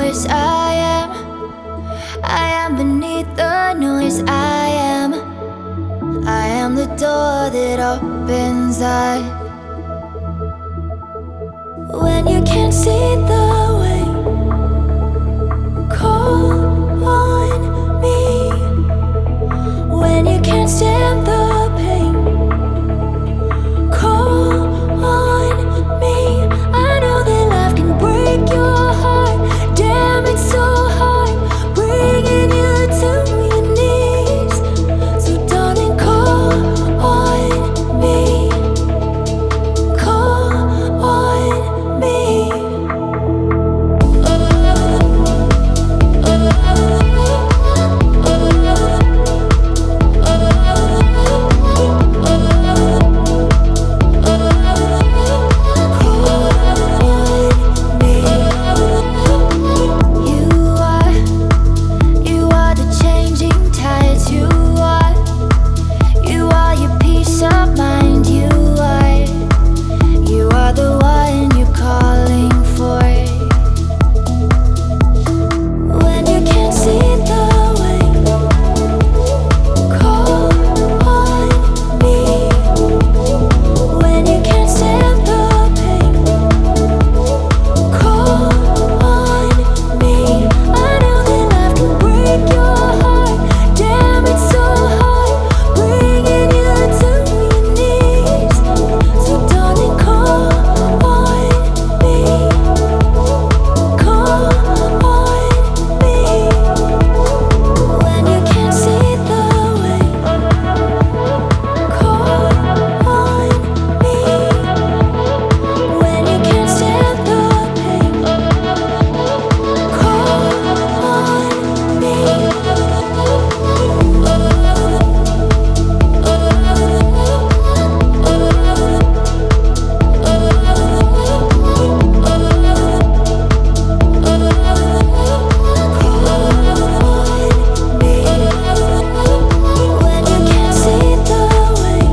force. I am beneath the noise. I am the door that opens up when you can't see the way. Call on me when you can't stand the pain. Call on me. I know that life can break your heart. Damn, it's so hard bringing you to your knees. So darling, call on me. Call on me. You are the changing tides. You are your peace of mind. You are the one you're calling for when you can't see the way. Call on me when you can't stand the pain. Call on me. I know that life can break your heart. Damn, it's so hard bringing you to your knees. So darling, call on me. Call on me when you can't see the way. Call on me when you can't stand the pain. Call on me. When you can't see the way. Call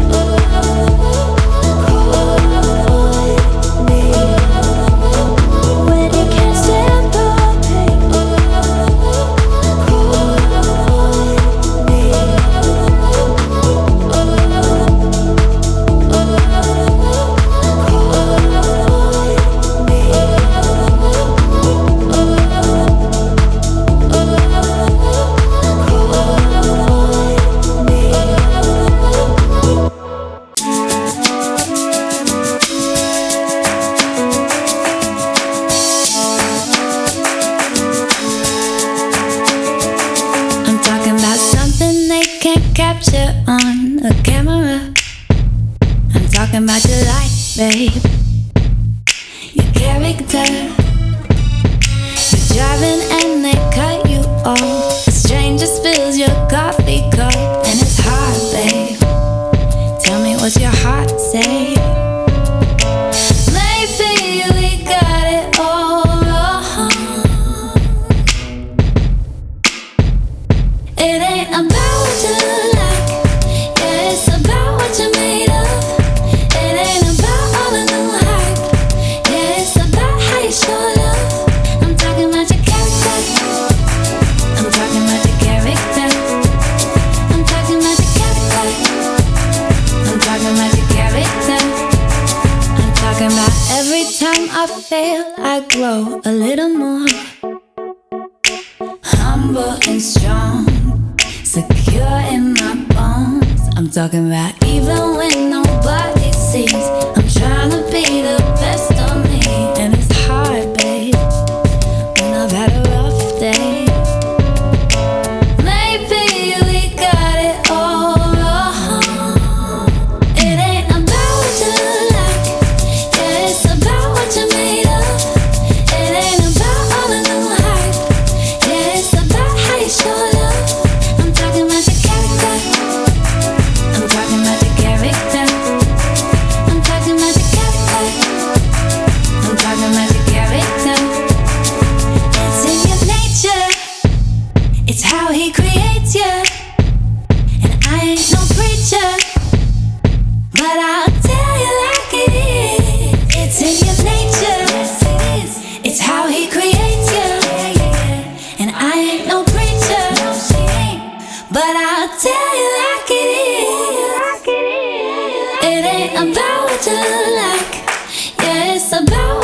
on me when you can't stand the pain. Call on me. I'm talking about something they can't capture on a camera. I'm talking about your life, babe. Your character. You're driving and they cut you off. A stranger spills your coffee cup and it's hard, babe. Tell me, what's your heart say? Maybe we got it all wrong. It ain't about what you look like. Yeah, it's about what you're made of. It ain't about all of the hype. Yeah, it's about how you show love. I'm talking about your character. I'm talking about your character. I'm talking about your character. I'm talking about your character. I'm talking about every time I fail, I grow a little more humble and strong, secure in my bones. I'm talking about even when nobody sees, I'm trying to be the best of me. And it's hard, babe, when I've had a rough day. Maybe we got it all wrong. It ain't about what you look like. Yeah, it's about what you're made of. It ain't about all of the hype. Yeah, it's about how you show love. I'm talking about your character. I'm talking about your character. I'll tell you like it is. It ain't about what you look like. Yeah, it's about